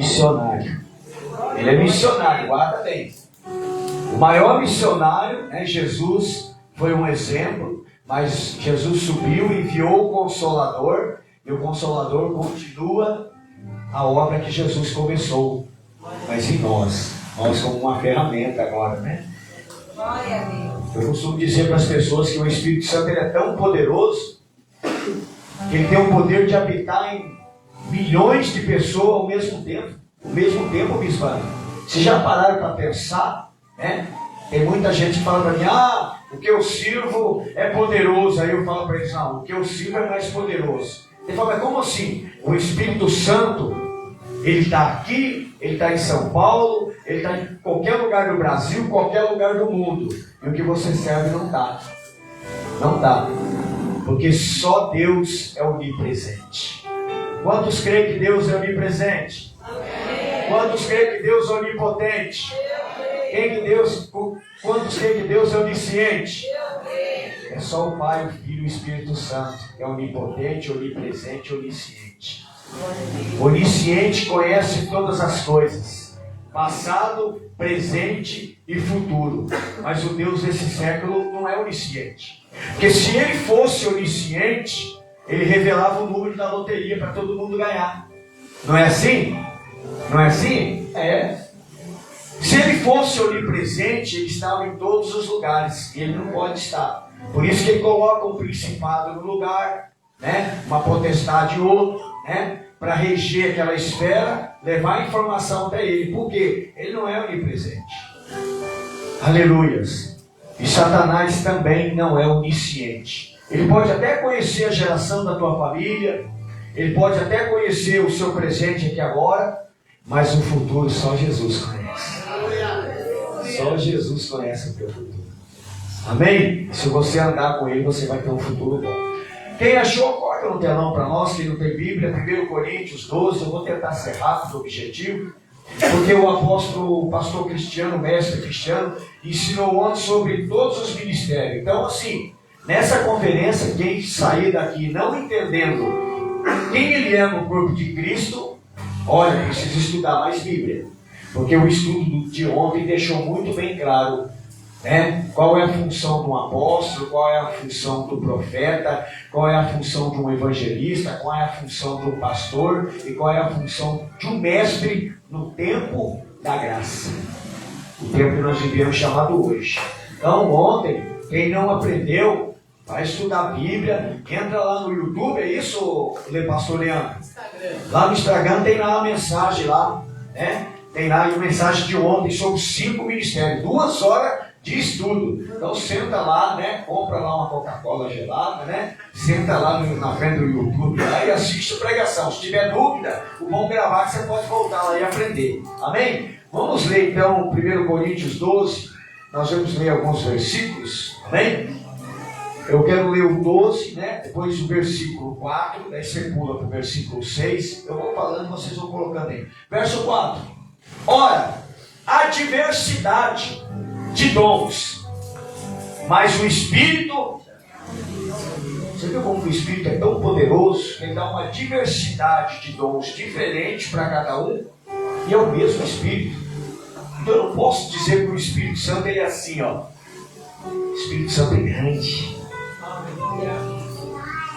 missionário. Ele é missionário, guarda bem. O maior missionário, né, Jesus, foi um exemplo, mas Jesus subiu, enviou o Consolador, e o Consolador continua a obra que Jesus começou. Mas em nós como uma ferramenta agora, né? Glória a Deus. Eu costumo dizer para as pessoas que o Espírito Santo ele é tão poderoso que ele tem o poder de habitar em milhões de pessoas ao mesmo tempo. Ao mesmo tempo, Bispo. Vocês já pararam para pensar, né? Tem muita gente que fala para mim, o que eu sirvo é poderoso. Aí eu falo para eles, não, o que eu sirvo é mais poderoso. Ele fala, mas como assim? O Espírito Santo, ele está aqui, ele está em São Paulo, ele está em qualquer lugar do Brasil, qualquer lugar do mundo. E o que você serve não está. Não está. Porque só Deus é onipresente. Quantos creem que Deus é onipresente? Amém. Quantos creem que Deus é onipotente? Quantos creem que Deus é onisciente? É só o Pai, o Filho e o Espírito Santo. É onipotente, onipresente, onisciente. Onisciente conhece todas as coisas. Passado, presente e futuro. Mas o Deus desse século não é onisciente. Porque se ele fosse onisciente, ele revelava o número da loteria para todo mundo ganhar. Não é assim? Não é assim? É. Se ele fosse onipresente, ele estava em todos os lugares. E ele não pode estar. Por isso que ele coloca um principado no lugar, né? Uma potestade em outro, né? Para reger aquela esfera, levar a informação até ele. Por quê? Ele não é onipresente. Aleluias. E Satanás também não é onisciente. Ele pode até conhecer a geração da tua família, ele pode até conhecer o seu presente aqui agora, mas o futuro só Jesus conhece. Só Jesus conhece o teu futuro. Amém? Se você andar com ele, você vai ter um futuro bom. Quem achou, coloca no telão para nós, quem não tem Bíblia, 1 Coríntios 12, eu vou tentar ser rápido, objetivo, porque o pastor Cristiano, o mestre Cristiano, ensinou ontem sobre todos os ministérios. Então, assim, nessa conferência, quem sair daqui não entendendo quem ele é no corpo de Cristo, olha, precisa estudar mais Bíblia. Porque o estudo de ontem deixou muito bem claro, né? Qual é a função de um apóstolo, qual é a função do profeta, qual é a função de um evangelista, qual é a função de um pastor e qual é a função de um mestre no tempo da graça. O tempo que nós vivemos chamado hoje. Então ontem, quem não aprendeu, vai estudar a Bíblia, entra lá no YouTube, é isso, pastor Leandro? Lá no Instagram tem lá a mensagem lá, né? Tem lá a mensagem de ontem sobre 5 ministérios, 2 horas de estudo. Então senta lá, né? Compra lá uma Coca-Cola gelada, né? Senta lá na frente do YouTube lá e assiste a pregação. Se tiver dúvida, o bom gravar que você pode voltar lá e aprender. Amém? Vamos ler então 1 Coríntios 12. Nós vamos ler alguns versículos. Amém? Eu quero ler o 12, né? Depois o versículo 4, daí você pula para o versículo 6. Eu vou falando, vocês vão colocando aí. Verso 4. Ora, há diversidade de dons, mas o Espírito, você viu como o Espírito é tão poderoso, que ele dá uma diversidade de dons diferentes para cada um, e é o mesmo Espírito. Então eu não posso dizer que o Espírito Santo ele é assim, ó. O Espírito Santo é grande.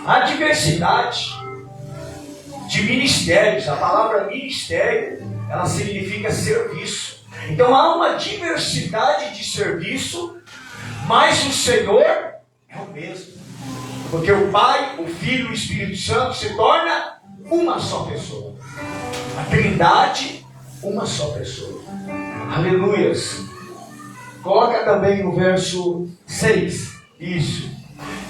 Há diversidade de ministérios. A palavra ministério, ela significa serviço. Então há uma diversidade de serviço, mas o Senhor é o mesmo. Porque o Pai, o Filho e o Espírito Santo se torna uma só pessoa. A Trindade, uma só pessoa. Aleluias. Coloca também no verso 6. Isso.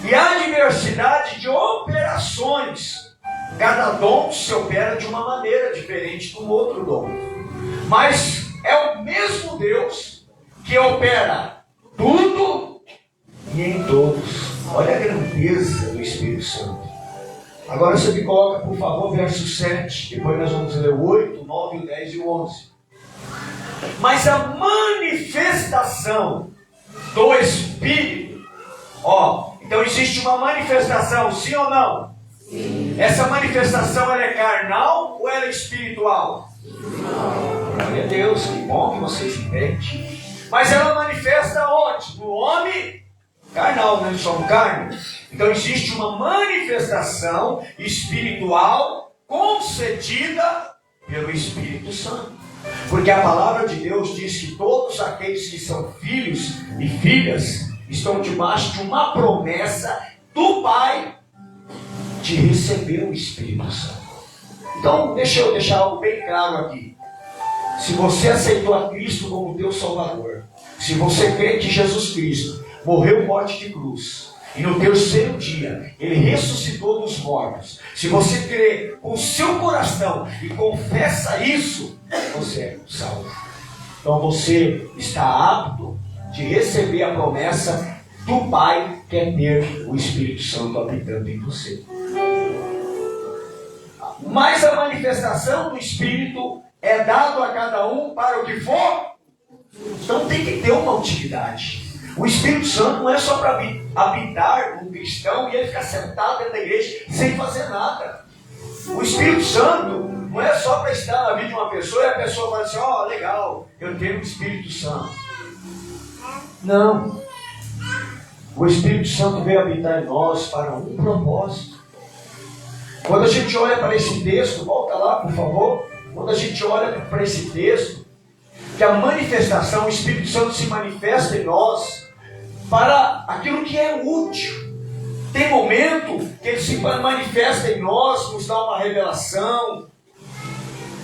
E há diversidade de operações. Cada dom se opera de uma maneira diferente do outro dom. Mas é o mesmo Deus que opera tudo e em todos. Olha a grandeza do Espírito Santo. Agora você me coloca, por favor, verso 7. Depois nós vamos ler o 8, o 9, o 10 e o 11. Mas a manifestação do Espírito, então existe uma manifestação, sim ou não? Sim. Essa manifestação ela é carnal ou ela é espiritual? Glória a Deus, que bom que vocês entendem. Mas ela manifesta onde? No homem carnal, nós somos carne. Então existe uma manifestação espiritual concedida pelo Espírito Santo. Porque a palavra de Deus diz que todos aqueles que são filhos e filhas estão debaixo de uma promessa do Pai de receber o Espírito Santo. Então, deixa eu deixar algo bem claro aqui. Se você aceitou a Cristo como teu Salvador, se você crê que Jesus Cristo morreu morte de cruz, e no terceiro dia Ele ressuscitou dos mortos, se você crê com o seu coração e confessa isso, você é salvo. Então você está apto de receber a promessa do Pai, que é ter o Espírito Santo habitando em você. Mas a manifestação do Espírito é dado a cada um para o que for. Então tem que ter uma utilidade. O Espírito Santo não é só para habitar um cristão e ele ficar sentado dentro da igreja sem fazer nada. O Espírito Santo não é só para estar na vida de uma pessoa e a pessoa fala assim, ó, legal, eu tenho o Espírito Santo. Não. O Espírito Santo veio habitar em nós para um propósito. Quando a gente olha para esse texto, volta lá por favor, quando a gente olha para esse texto, que a manifestação, o Espírito Santo se manifesta em nós para aquilo que é útil. Tem momento que ele se manifesta em nós, nos dá uma revelação,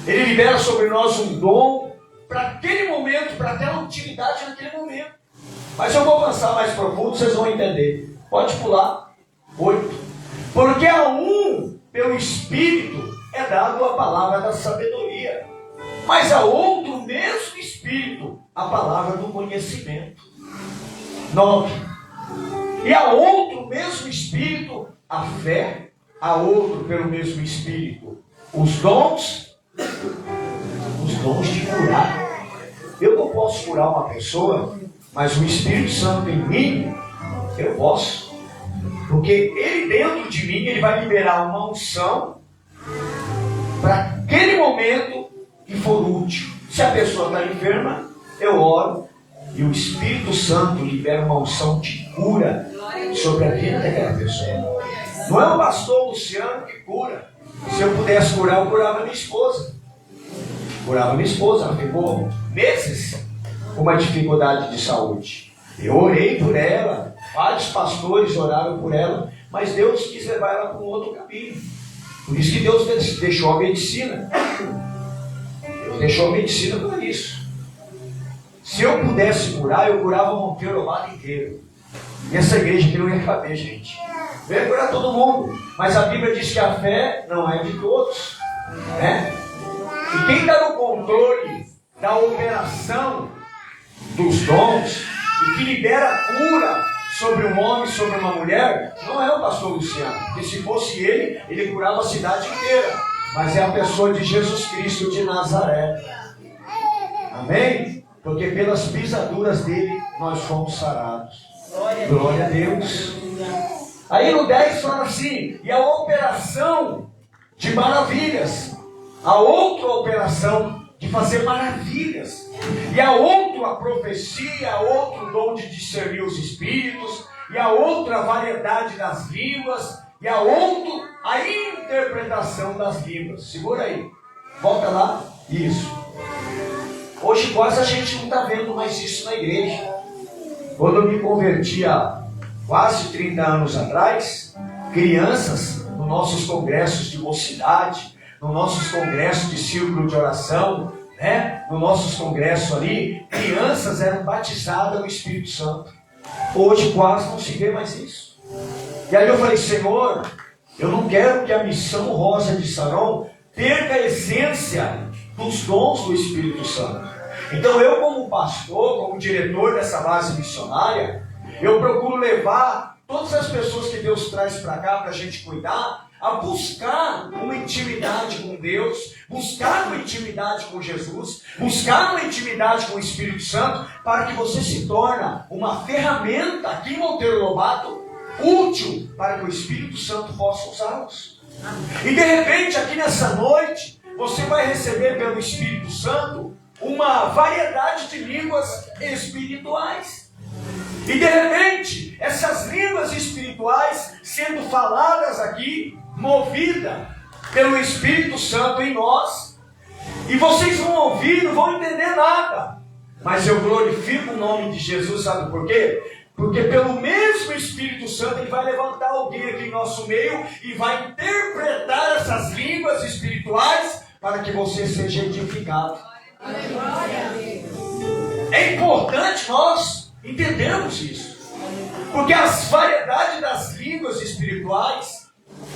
ele libera sobre nós um dom, para aquele momento, para aquela utilidade naquele momento. Mas eu vou avançar mais profundo, vocês vão entender. Pode pular. 8. Porque a um, pelo Espírito, é dado a palavra da sabedoria, mas a outro mesmo Espírito, a palavra do conhecimento. 9. E a outro mesmo Espírito, a fé, a outro pelo mesmo Espírito, os dons de curar. Eu não posso curar uma pessoa, mas o Espírito Santo em mim, eu posso. Porque ele dentro de mim, ele vai liberar uma unção para aquele momento que for útil. Se a pessoa está enferma, eu oro e o Espírito Santo libera uma unção de cura sobre a vida daquela pessoa. Não é o pastor Luciano que cura. Se eu pudesse curar, eu curava minha esposa. Curava minha esposa, ela ficou meses com uma dificuldade de saúde. Eu orei por ela, vários pastores oraram por ela, mas Deus quis levar ela para um outro caminho. Por isso que Deus deixou a medicina. Deus deixou a medicina para isso. Se eu pudesse curar, eu curava Monteiro Lobato inteiro. E essa igreja aqui não ia caber, gente. Eu ia curar todo mundo. Mas a Bíblia diz que a fé não é de todos, né? E quem está no controle da operação dos dons e que libera a cura sobre um homem, sobre uma mulher, não é o pastor Luciano. Porque se fosse ele, ele curava a cidade inteira. Mas é a pessoa de Jesus Cristo de Nazaré. Amém? Porque pelas pisaduras dele nós fomos sarados. Glória a Deus. Aí no 10 fala assim, e a operação de maravilhas, a outra operação de fazer maravilhas, e a outra a profecia, a outro dom de discernir os espíritos, e a outra variedade das línguas, e a outro a interpretação das línguas. Segura aí, volta lá, isso. Hoje quase a gente não está vendo mais isso na igreja. Quando eu me converti há quase 30 anos atrás, crianças nos nossos congressos de mocidade, nos nossos congressos de círculo de oração, né? Nos nossos congressos ali, crianças eram batizadas no Espírito Santo. Hoje quase não se vê mais isso. E aí eu falei, Senhor, eu não quero que a missão Rosa de Saron perca a essência dos dons do Espírito Santo. Então eu, como pastor, como diretor dessa base missionária, eu procuro levar todas as pessoas que Deus traz para cá, para a gente cuidar, a buscar uma intimidade com Deus, buscar uma intimidade com Jesus, buscar uma intimidade com o Espírito Santo, para que você se torne uma ferramenta aqui em Monteiro Lobato, útil para que o Espírito Santo possa usá-los. E de repente aqui nessa noite, você vai receber pelo Espírito Santo uma variedade de línguas espirituais. E de repente, essas línguas espirituais sendo faladas aqui, movida pelo Espírito Santo em nós, e vocês vão ouvir, não vão entender nada, mas eu glorifico o nome de Jesus, sabe por quê? Porque pelo mesmo Espírito Santo Ele vai levantar alguém aqui em nosso meio e vai interpretar essas línguas espirituais para que você seja edificado. É importante nós entendermos isso, porque as variedades das línguas espirituais,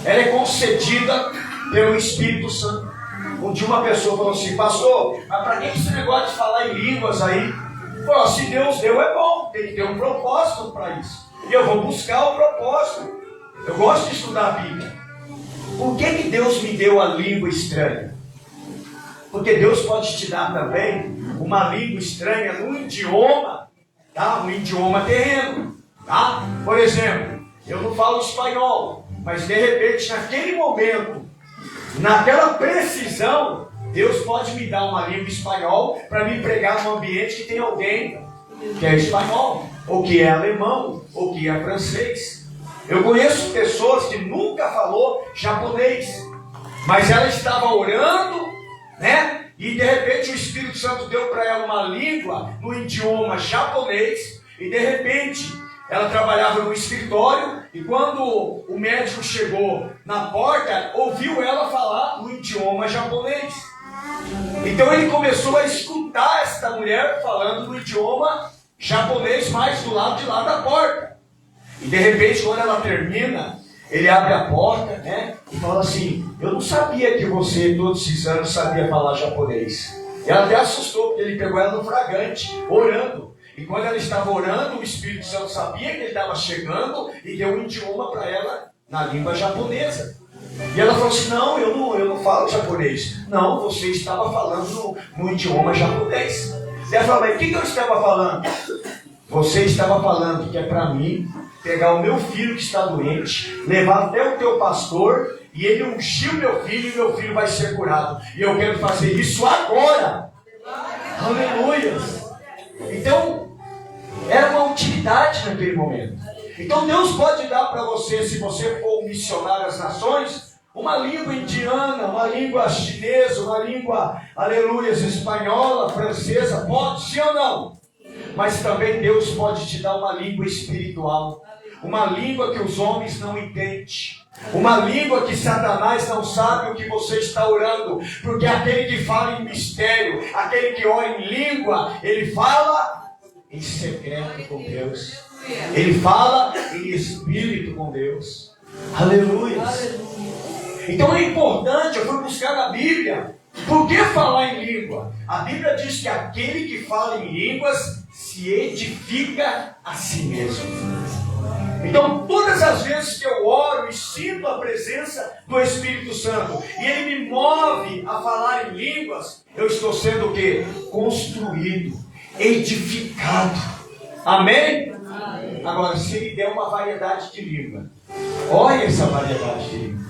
ela é concedida pelo Espírito Santo. Um dia uma pessoa falou assim: pastor, mas para que esse negócio de falar em línguas aí? Falou, se Deus deu é bom, tem que ter um propósito para isso. E eu vou buscar o propósito. Eu gosto de estudar a Bíblia. Por que Deus me deu a língua estranha? Porque Deus pode te dar também uma língua estranha num idioma, tá? Um idioma terreno, tá? Por exemplo, eu não falo espanhol, mas de repente naquele momento, naquela precisão, Deus pode me dar uma língua espanhol para me pregar num ambiente que tem alguém que é espanhol, ou que é alemão, ou que é francês. Eu conheço pessoas que nunca falou japonês, mas ela estava orando, né? E de repente o Espírito Santo deu para ela uma língua no idioma japonês, e de repente ela trabalhava no escritório, e quando o médico chegou na porta, ouviu ela falar no idioma japonês. Então ele começou a escutar esta mulher falando no idioma japonês, mais do lado de lá da porta. E de repente, quando ela termina, ele abre a porta, né, e fala assim: eu não sabia que você todos esses anos sabia falar japonês. E ela até assustou, porque ele pegou ela no flagrante, orando. E quando ela estava orando, o Espírito Santo sabia que ele estava chegando e deu um idioma para ela na língua japonesa. E ela falou assim: não, eu não falo japonês. Não, você estava falando no idioma japonês. E ela falou: mas o que eu estava falando? Você estava falando que é para mim pegar o meu filho que está doente, levar até o teu pastor, e ele ungir o meu filho, e meu filho vai ser curado. E eu quero fazer isso agora. Aleluia. Então, era uma utilidade naquele momento. Então Deus pode dar para você, se você for um missionário às nações, uma língua indiana, uma língua chinesa, uma língua, aleluia, espanhola, francesa, pode, sim ou não? Mas também Deus pode te dar uma língua espiritual, uma língua que os homens não entendem, uma língua que Satanás não sabe o que você está orando, porque aquele que fala em mistério, aquele que ora em língua, ele fala em secreto com Deus. Ele fala em espírito com Deus. Aleluia. Então é importante, eu fui buscar na Bíblia. Por que falar em língua? A Bíblia diz que aquele que fala em línguas se edifica a si mesmo. Então todas as vezes que eu oro e sinto a presença do Espírito Santo e ele me move a falar em línguas, eu estou sendo o quê? Construído, edificado. Amém? Agora, se ele der uma variedade de língua, olha essa variedade de língua.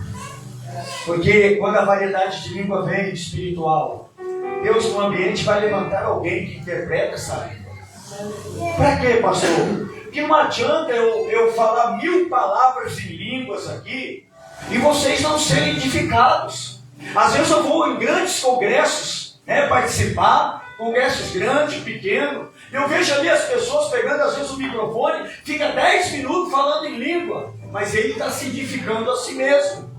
Porque quando a variedade de língua vem espiritual, Deus no ambiente vai levantar alguém que interpreta essa língua. Para quê, pastor? Porque não adianta eu falar 1000 palavras em línguas aqui e vocês não serem edificados. Às vezes eu vou em grandes congressos, né, participar, congressos grandes, pequenos. Eu vejo ali as pessoas pegando às vezes o microfone, fica 10 minutos falando em língua, mas ele está se edificando a si mesmo.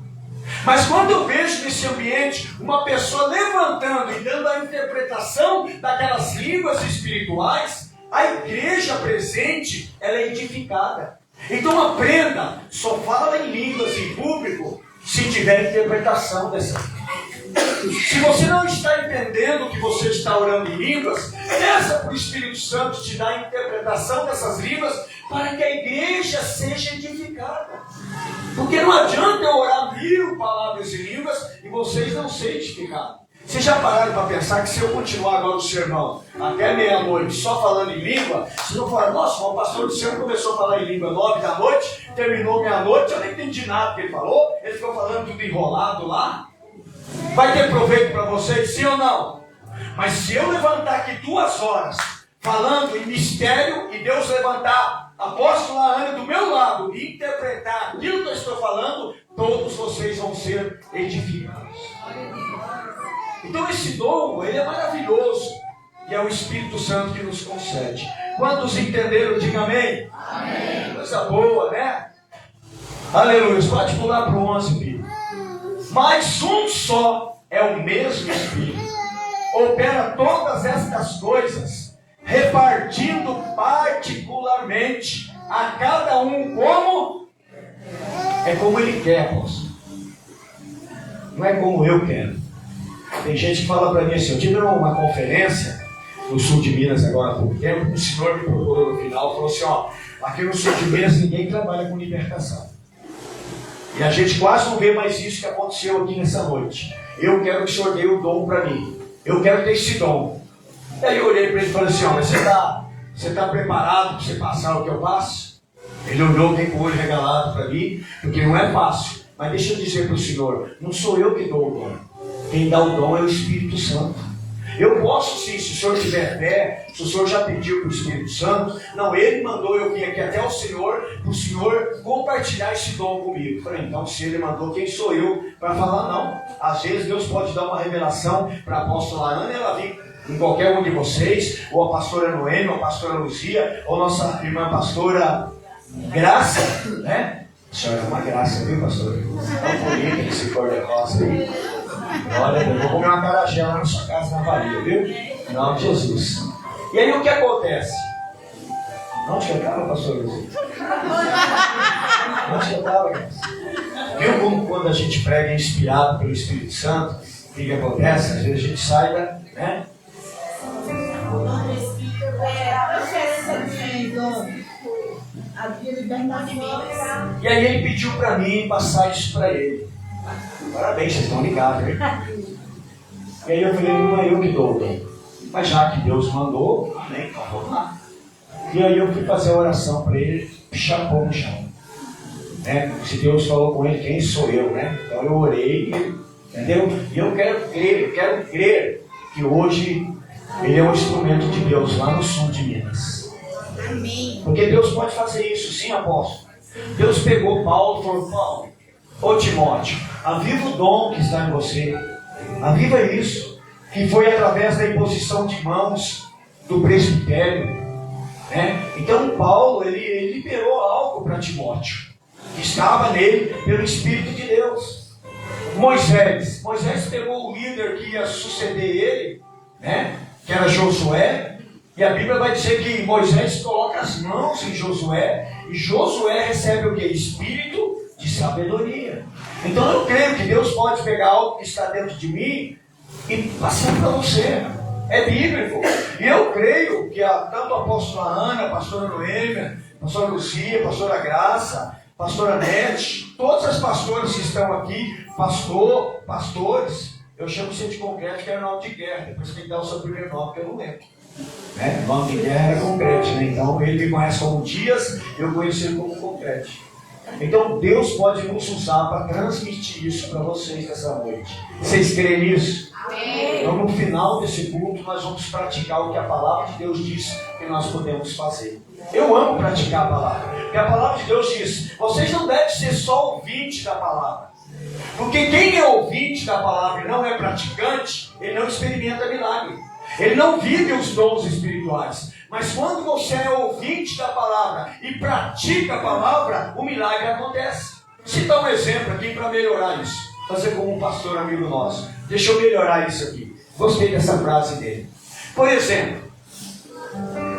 Mas quando eu vejo nesse ambiente uma pessoa levantando e dando a interpretação daquelas línguas espirituais, a igreja presente, ela é edificada. Então aprenda, só fala em línguas em público se tiver interpretação dessa língua. Se você não está entendendo que você está orando em línguas, peça para o Espírito Santo te dar a interpretação dessas línguas para que a igreja seja edificada. Porque não adianta eu orar 1000 palavras em línguas e vocês não serem edificados. Vocês já pararam para pensar que se eu continuar agora o sermão até meia-noite só falando em língua, vocês vão falar: nossa, o pastor Luciano começou a falar em língua 9 da noite, terminou meia-noite, eu não entendi nada que ele falou, ele ficou falando tudo enrolado lá. Vai ter proveito para vocês, sim ou não? Mas se eu levantar aqui 2 horas, falando em mistério, e Deus levantar a apóstola Ana do meu lado e interpretar aquilo que eu estou falando, todos vocês vão ser edificados. Então esse dom, ele é maravilhoso. E é o Espírito Santo que nos concede. Quantos entenderam? Diga amém. Amém. Coisa boa, né? Aleluia. Pode pular para o 11, filho. Mas um só é o mesmo Espírito. Opera todas estas coisas, repartindo particularmente a cada um como ele quer, apóstolo. Não é como eu quero. Tem gente que fala para mim assim, eu tive uma conferência no sul de Minas agora há pouco tempo, o senhor me procurou no final e falou assim, ó, aqui no sul de Minas ninguém trabalha com libertação. E a gente quase não vê mais isso que aconteceu aqui nessa noite. Eu quero que o senhor dê o dom para mim. Eu quero ter esse dom. Daí eu olhei para ele e falei assim, ó, mas você está preparado para você passar o que eu passo? Ele olhou bem com o olho regalado para mim, porque não é fácil. Mas deixa eu dizer para o senhor, não sou eu que dou o dom. Quem dá o dom é o Espírito Santo. Eu posso sim, se o senhor tiver fé, se o senhor já pediu para o Espírito Santo, não, ele mandou eu vir aqui até o senhor, para o senhor compartilhar esse dom comigo. Falei, então se ele mandou, quem sou eu para falar não? Às vezes Deus pode dar uma revelação para a apóstola Ana e ela vir em qualquer um de vocês, ou a pastora Noemi, ou a pastora Luzia, ou nossa irmã pastora Graça, né? A senhora é uma graça, viu, pastora? Tão bonita esse cor-de-rosa aí. Olha, eu vou comer uma acarajé lá na sua casa, na Bahia, viu? Em nome de Jesus. E aí o que acontece? Onde que eu estava, pastor Luzia? Onde que eu estava, viu como quando a gente prega inspirado pelo Espírito Santo, o que acontece? Às vezes a gente sai da... né? E aí ele pediu para mim passar isso para ele. Parabéns, vocês estão ligados, hein? E aí eu falei, não é eu que dou o dom. Mas já que Deus mandou, amém, então vamos lá. E aí eu fui fazer a oração para ele, chapou no chão. Né? Se Deus falou com ele, quem sou eu, né? Então eu orei, entendeu? E eu quero crer que hoje ele é um instrumento de Deus lá no sul de Minas. Amém. Porque Deus pode fazer isso, sim, apóstolo. Deus pegou Paulo e falou, Paulo, ô Timóteo, aviva o dom que está em você. Aviva isso. Que foi através da imposição de mãos do presbitério. Né? Então Paulo, ele liberou algo para Timóteo. Que estava nele pelo Espírito de Deus. Moisés pegou o líder que ia suceder ele, né? Que era Josué. E a Bíblia vai dizer que Moisés coloca as mãos em Josué. E Josué recebe o que? Espírito de sabedoria. Então eu creio que Deus pode pegar algo que está dentro de mim e passar para você. É bíblico. E eu creio que tanto a apóstola Ana, a pastora Noemi, a pastora Luzia, a pastora Graça, a pastora Nete, todas as pastoras que estão aqui, pastores, eu chamo você de concreto, que é nome de guerra. Depois tem que dar o seu primeiro nome, que eu não lembro. O nome de guerra era concreto, né? Então ele me conhece como Dias, eu conheço ele como concreto. Então Deus pode nos usar para transmitir isso para vocês nessa noite. Vocês creem nisso? Amém. Então no final desse culto nós vamos praticar o que a palavra de Deus diz que nós podemos fazer. Eu amo praticar a palavra, porque a palavra de Deus diz, vocês não devem ser só ouvintes da palavra. Porque quem é ouvinte da palavra e não é praticante, ele não experimenta milagre. Ele não vive os dons espirituais. Mas quando você é ouvinte da palavra e pratica a palavra, o milagre acontece. Citar um exemplo aqui para melhorar isso. Fazer como um pastor amigo nosso. Deixa eu melhorar isso aqui. Gostei dessa frase dele. Por exemplo,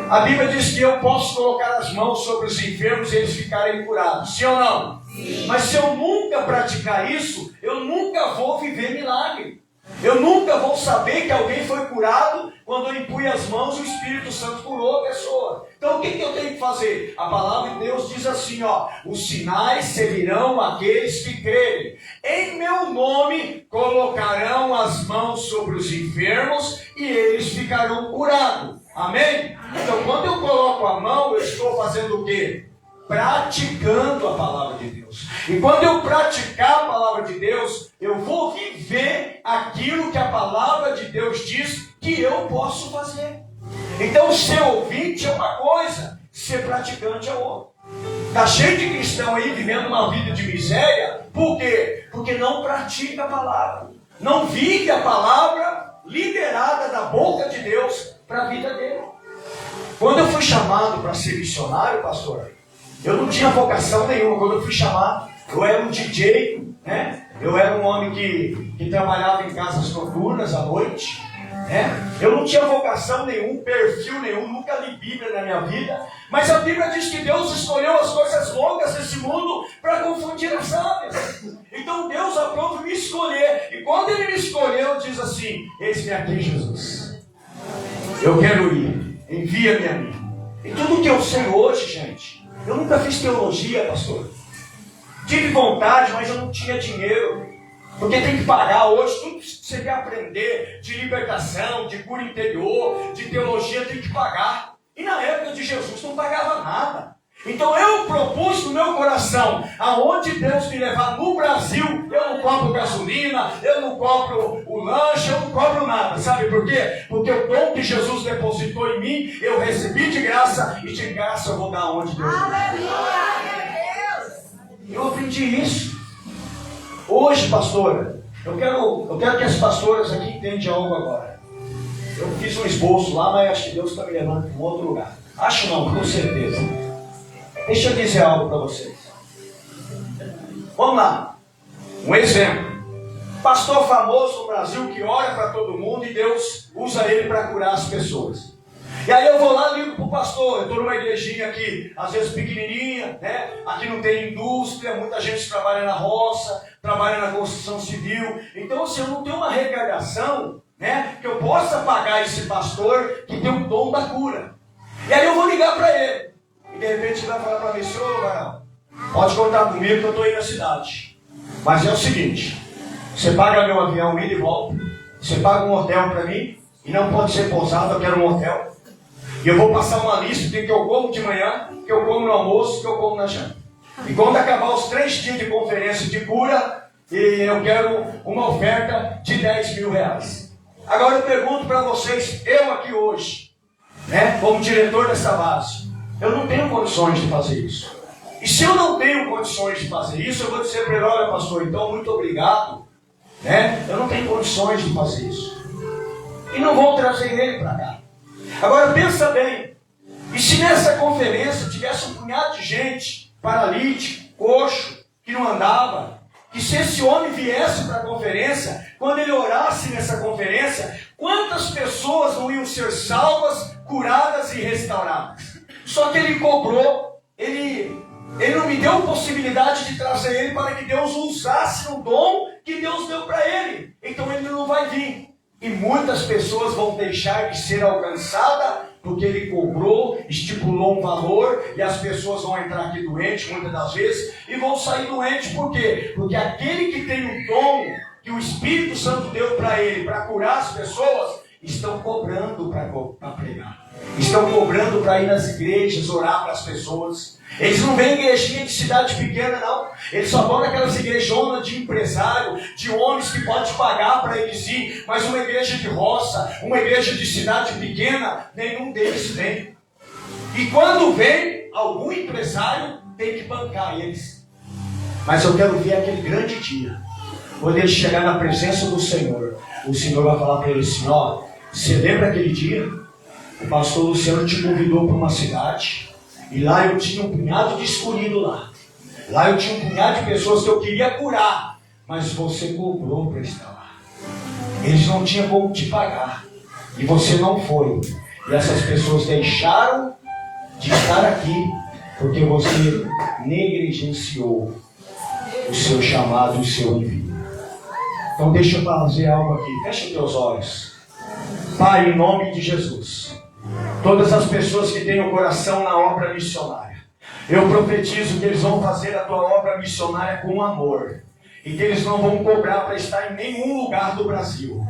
a Bíblia diz que eu posso colocar as mãos sobre os enfermos e eles ficarem curados. Sim ou não? Sim. Mas se eu nunca praticar isso, eu nunca vou viver milagre. Eu nunca vou saber que alguém foi curado quando eu impunha as mãos e o Espírito Santo curou a pessoa. Então o que eu tenho que fazer? A palavra de Deus diz assim, ó, os sinais seguirão aqueles que crerem. Em meu nome colocarão as mãos sobre os enfermos e eles ficarão curados. Amém? Então quando eu coloco a mão, eu estou fazendo o quê? praticando a palavra de Deus. E quando eu praticar a palavra de Deus, eu vou viver aquilo que a palavra de Deus diz que eu posso fazer. Então, ser ouvinte é uma coisa, ser praticante é outra. Está cheio de cristão aí vivendo uma vida de miséria. Por quê? Porque não pratica a palavra. Não vive a palavra liberada da boca de Deus para a vida dele. Quando eu fui chamado para ser missionário, pastor, eu não tinha vocação nenhuma. Quando eu fui chamado, eu era um DJ, né? Eu era um homem que trabalhava em casas noturnas à noite. Eu não tinha vocação nenhuma, perfil nenhum, nunca li Bíblia na minha vida, mas a Bíblia diz que Deus escolheu as coisas loucas desse mundo para confundir as sábias. Então Deus aprova me escolher, e quando Ele me escolheu, diz assim: eis-me aqui, Jesus, eu quero ir, envia-me a mim. E tudo que eu sei hoje, gente, eu nunca fiz teologia, pastor. Tive vontade, mas eu não tinha dinheiro. Porque tem que pagar hoje, tudo que você quer aprender de libertação, de cura interior, de teologia, tem que pagar. E na época de Jesus não pagava nada. Então eu propus no meu coração, aonde Deus me levar no Brasil, eu não cobro gasolina, eu não cobro o lanche, eu não cobro nada. Sabe por quê? Porque o dom que Jesus depositou em mim, eu recebi de graça, e de graça eu vou dar onde Deus me levar. Eu aprendi isso. Hoje, pastora, eu quero que as pastoras aqui entendam algo agora. Eu fiz um esboço lá, mas acho que Deus está me levando para um outro lugar. Acho não, com certeza. Deixa eu dizer algo para vocês. Vamos lá. Um exemplo. Pastor famoso no Brasil que ora para todo mundo e Deus usa ele para curar as pessoas. E aí eu vou lá e ligo para o pastor. Eu estou numa igrejinha aqui, às vezes pequenininha, né? Aqui não tem indústria, muita gente trabalha na roça, trabalha na construção civil. Então, assim, eu não tenho uma arrecadação, né, que eu possa pagar esse pastor que tem o dom da cura. E aí eu vou ligar para ele. E de repente ele vai falar para mim: senhor Varão, pode contar comigo que eu estou aí na cidade. Mas é o seguinte: você paga meu avião ida e volta, você paga um hotel para mim, e não pode ser pousada, eu quero um hotel. E eu vou passar uma lista de que eu como de manhã, que eu como no almoço, que eu como na janta. E quando acabar os 3 dias de conferência de cura, eu quero uma oferta de 10 mil reais. Agora eu pergunto para vocês, eu aqui hoje, né, como diretor dessa base, eu não tenho condições de fazer isso. E se eu não tenho condições de fazer isso, eu vou dizer para ele: olha, pastor, então muito obrigado, né? Eu não tenho condições de fazer isso. E não vou trazer ele para cá. Agora pensa bem, e se nessa conferência tivesse um punhado de gente, paralítico, coxo, que não andava, que se esse homem viesse para a conferência, quando ele orasse nessa conferência, quantas pessoas não iam ser salvas, curadas e restauradas? Só que ele cobrou, ele não me deu possibilidade de trazer ele para que Deus usasse o dom que Deus deu para ele. Então ele não vai vir. E muitas pessoas vão deixar de ser alcançadas porque ele cobrou, estipulou um valor, e as pessoas vão entrar aqui doentes muitas das vezes e vão sair doentes. Por quê? Porque aquele que tem o dom que o Espírito Santo deu para ele, para curar as pessoas, estão cobrando para pregar, estão cobrando para ir nas igrejas, orar para as pessoas. Eles não vêm em igrejinha de cidade pequena, não. Eles só vão naquelas igrejonas de empresário, de homens que pode pagar para eles ir. Mas uma igreja de roça, uma igreja de cidade pequena, nenhum deles vem. E quando vem, algum empresário tem que bancar eles. Mas eu quero ver aquele grande dia, quando ele chegar na presença do Senhor. O Senhor vai falar para ele assim: ó, você lembra aquele dia? O pastor Luciano te convidou para uma cidade, e lá eu tinha um punhado de escolhido lá. Lá eu tinha um punhado de pessoas que eu queria curar, mas você cobrou para estar lá. Eles não tinham como te pagar, e você não foi. E essas pessoas deixaram de estar aqui, porque você negligenciou o seu chamado e o seu envio. Então deixa eu fazer algo aqui. Fecha teus olhos. Pai, em nome de Jesus, todas as pessoas que têm o coração na obra missionária, eu profetizo que eles vão fazer a tua obra missionária com amor, e que eles não vão cobrar para estar em nenhum lugar do Brasil.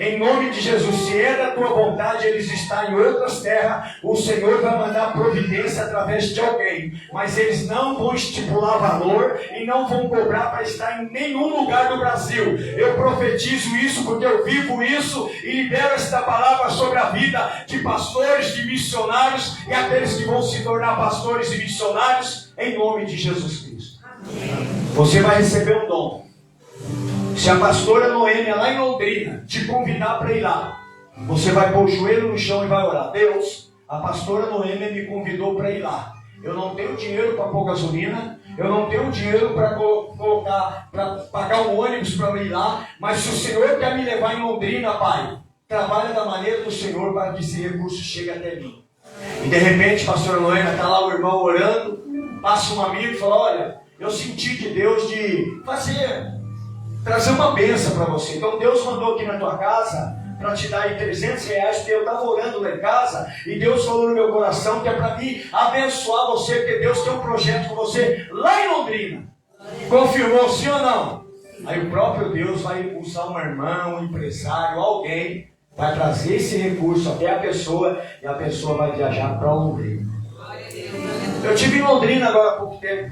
Em nome de Jesus, se é da tua vontade eles estarem em outras terras, o Senhor vai mandar providência através de alguém. Mas eles não vão estipular valor e não vão cobrar para estar em nenhum lugar do Brasil. Eu profetizo isso porque eu vivo isso e libero esta palavra sobre a vida de pastores, de missionários e aqueles que vão se tornar pastores e missionários em nome de Jesus Cristo. Você vai receber um dom. Se a pastora Noêmia lá em Londrina te convidar para ir lá, você vai pôr o joelho no chão e vai orar. Deus, a pastora Noêmia me convidou para ir lá. Eu não tenho dinheiro para pôr gasolina, eu não tenho dinheiro para colocar, para pagar um ônibus para ir lá, mas se o Senhor quer me levar em Londrina, Pai, trabalha da maneira do Senhor para que esse recurso chegue até mim. E de repente, pastora Noêmia, está lá o irmão orando, passa um amigo e fala, olha, eu senti de Deus de trazer uma bênção para você. Então Deus mandou aqui na tua casa para te dar aí R$300, porque eu estava orando lá em casa e Deus falou no meu coração que é para mim abençoar você, porque Deus tem um projeto com você lá em Londrina. Confirmou sim ou não? Aí o próprio Deus vai usar uma irmã, um empresário, alguém, vai trazer esse recurso até a pessoa e a pessoa vai viajar para Londrina. Eu estive em Londrina agora há pouco tempo.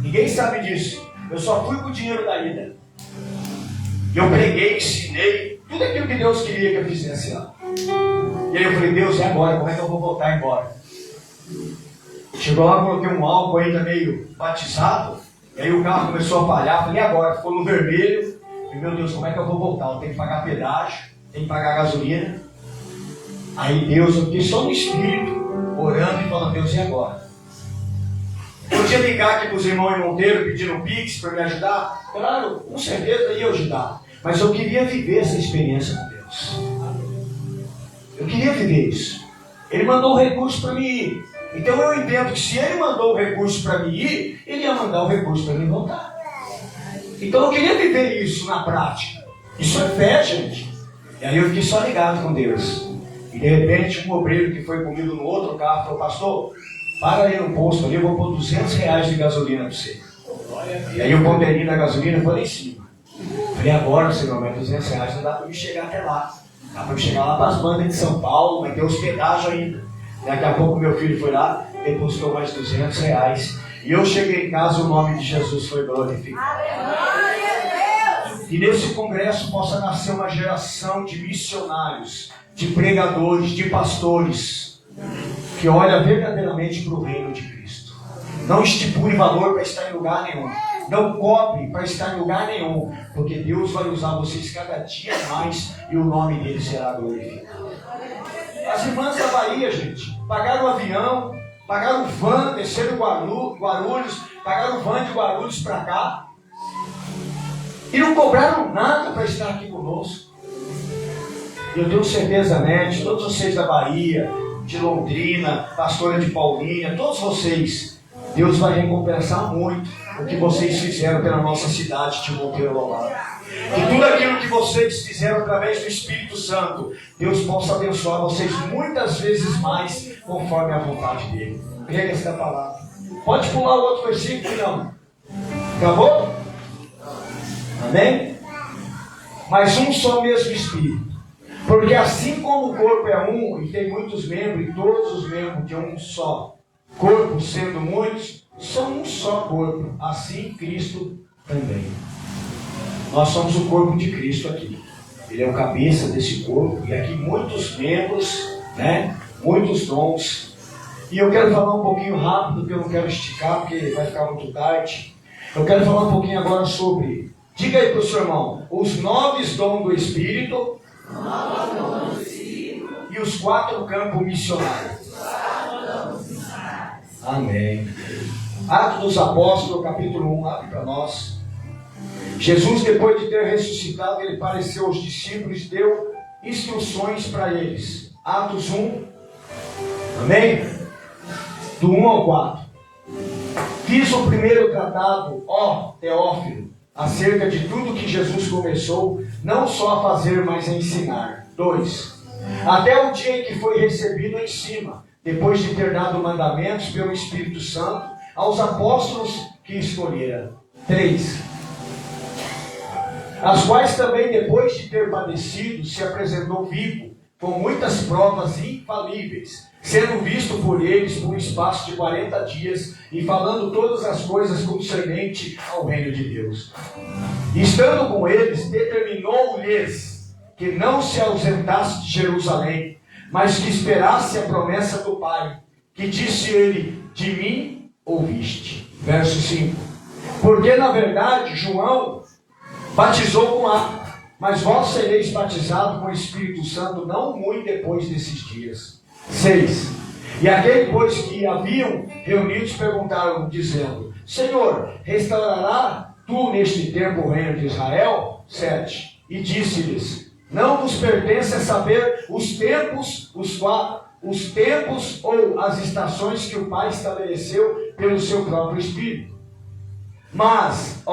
Ninguém sabe disso. Eu só fui com o dinheiro da ida. Eu preguei, ensinei, tudo aquilo que Deus queria que eu fizesse lá. E aí eu falei, Deus, e agora? Como é que eu vou voltar embora? Chegou lá, coloquei um álcool ainda meio batizado, e aí o carro começou a falhar. Falei, e agora? Ficou no vermelho. E meu Deus, como é que eu vou voltar? Eu tenho que pagar pedágio, tenho que pagar gasolina. Aí Deus, eu fiquei só no espírito, orando e falando, Deus, e agora? Eu podia ligar aqui para os irmãos em Monteiro, pedindo um Pix para me ajudar? Claro, com certeza ia ajudar. Mas eu queria viver essa experiência com Deus. Eu queria viver isso. Ele mandou o recurso para mim ir. Então eu entendo que se ele mandou o recurso para mim ir, ele ia mandar o recurso para mim voltar. Então eu queria viver isso na prática. Isso é fé, gente. E aí eu fiquei só ligado com Deus. E de repente um obreiro que foi comigo no outro carro falou, pastor, para aí no posto ali, eu vou pôr R$200 de gasolina para você. E aí o ponteirinho da gasolina foi lá em cima. Falei, agora, Senhor, mas R$200 não dá para me chegar até lá. Dá para me chegar lá para as bandas de São Paulo, vai ter hospedagem ainda. Daqui a pouco meu filho foi lá, depositou mais R$200. E eu cheguei em casa, o nome de Jesus foi glorificado. E nesse congresso possa nascer uma geração de missionários, de pregadores, de pastores, que olha verdadeiramente para o reino de Cristo. Não estipule valor para estar em lugar nenhum. Não cobre para estar em lugar nenhum. Porque Deus vai usar vocês cada dia mais e o nome dele será glorificado. As irmãs da Bahia, gente, pagaram o avião, pagaram o van, desceram Guarulhos, pagaram o van de Guarulhos para cá. E não cobraram nada para estar aqui conosco. Eu tenho certeza, né, de todos vocês da Bahia, de Londrina, pastora de Paulinha, todos vocês, Deus vai recompensar muito o que vocês fizeram pela nossa cidade de Monteiro Lobato. Que tudo aquilo que vocês fizeram através do Espírito Santo, Deus possa abençoar vocês muitas vezes mais, conforme a vontade dele. Pega esta palavra. Pode pular o outro versículo, não? Acabou? Amém? Mas um só mesmo Espírito. Porque assim como o corpo é um e tem muitos membros, e todos os membros de um só corpo, sendo muitos, são um só corpo. Assim Cristo também. Nós somos o corpo de Cristo aqui. Ele é o cabeça desse corpo. E aqui muitos membros, né? Muitos dons. E eu quero falar um pouquinho rápido, porque eu não quero esticar, porque vai ficar muito tarde. Eu quero falar um pouquinho agora sobre... Diga aí para o seu irmão. Os 9 dons do Espírito... e os 4 campos missionários. Amém. Atos dos Apóstolos, capítulo 1, abre para nós. Jesus, depois de ter ressuscitado, ele apareceu aos discípulos e deu instruções para eles. Atos 1, amém? Do 1 ao 4. Fiz o primeiro tratado, ó Teófilo, acerca de tudo que Jesus começou, não só a fazer, mas a ensinar. 2. Até o dia em que foi recebido em cima, depois de ter dado mandamentos pelo Espírito Santo, aos apóstolos que escolhera. 3. as quais também depois de ter padecido se apresentou vivo, com muitas provas infalíveis, sendo visto por eles por um espaço de 40 dias e falando todas as coisas concernente ao reino de Deus. Estando com eles, determinou-lhes que não se ausentasse de Jerusalém, mas que esperasse a promessa do Pai, que disse ele: de mim ouviste. Verso 5. Porque na verdade João batizou com água, mas vós sereis batizados com o Espírito Santo não muito depois desses dias. 6. E aquele, pois, que haviam reunidos perguntaram, dizendo: Senhor, restaurará tu neste tempo o reino de Israel? 7. E disse-lhes: não vos pertence a saber os tempos ou as estações que o Pai estabeleceu pelo seu próprio Espírito. Mas,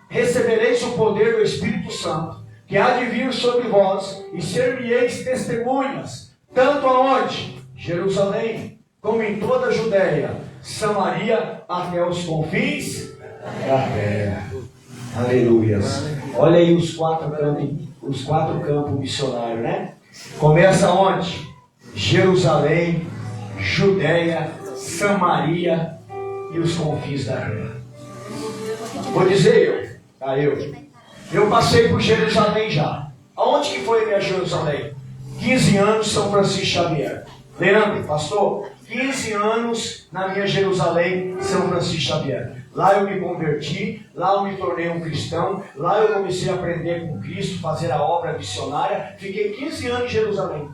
recebereis o poder do Espírito Santo, que há de vir sobre vós, e ser-me-eis testemunhas, tanto aonde? Jerusalém, como em toda a Judéia, Samaria, até os confins da terra. Aleluias. Olha aí os quatro campos missionários, né? Começa onde? Jerusalém, Judéia, Samaria e os confins da terra. Vou dizer eu passei por Jerusalém já. Aonde que foi a minha Jerusalém? 15 anos, São Francisco Xavier. Leandro, pastor, 15 anos na minha Jerusalém, São Francisco Xavier. Lá eu me converti, lá eu me tornei um cristão, lá eu comecei a aprender com Cristo, fazer a obra missionária. Fiquei 15 anos em Jerusalém.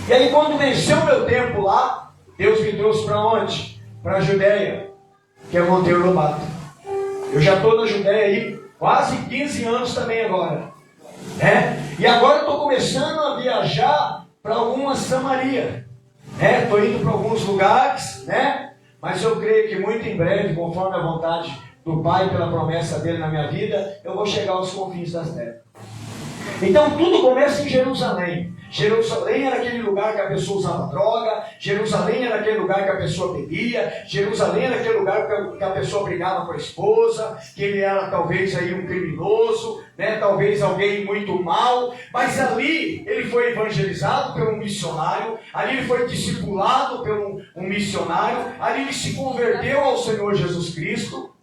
E aí quando venceu o meu tempo lá, Deus me trouxe para onde? Para a Judéia, que é Monteiro Lobato. Eu já estou na Judéia aí quase 15 anos também agora. E agora estou começando a viajar para alguma Samaria. Estou indo para alguns lugares, mas eu creio que muito em breve, conforme a vontade do Pai, pela promessa dele na minha vida, eu vou chegar aos confins das terras. Então tudo começa em Jerusalém. Jerusalém era aquele lugar que a pessoa usava droga, Jerusalém era aquele lugar que a pessoa bebia, Jerusalém era aquele lugar que a pessoa brigava com a esposa, que ele era talvez aí um criminoso, talvez alguém muito mal, mas ali ele foi evangelizado por um missionário, ali ele foi discipulado por um missionário, ali ele se converteu ao Senhor Jesus Cristo,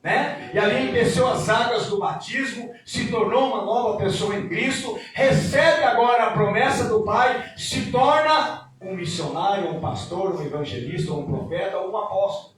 e ali ele desceu as águas do batismo, se tornou uma nova pessoa em Cristo, recebe agora a promessa do Pai, se torna um missionário, um pastor, um evangelista, um profeta, um apóstolo.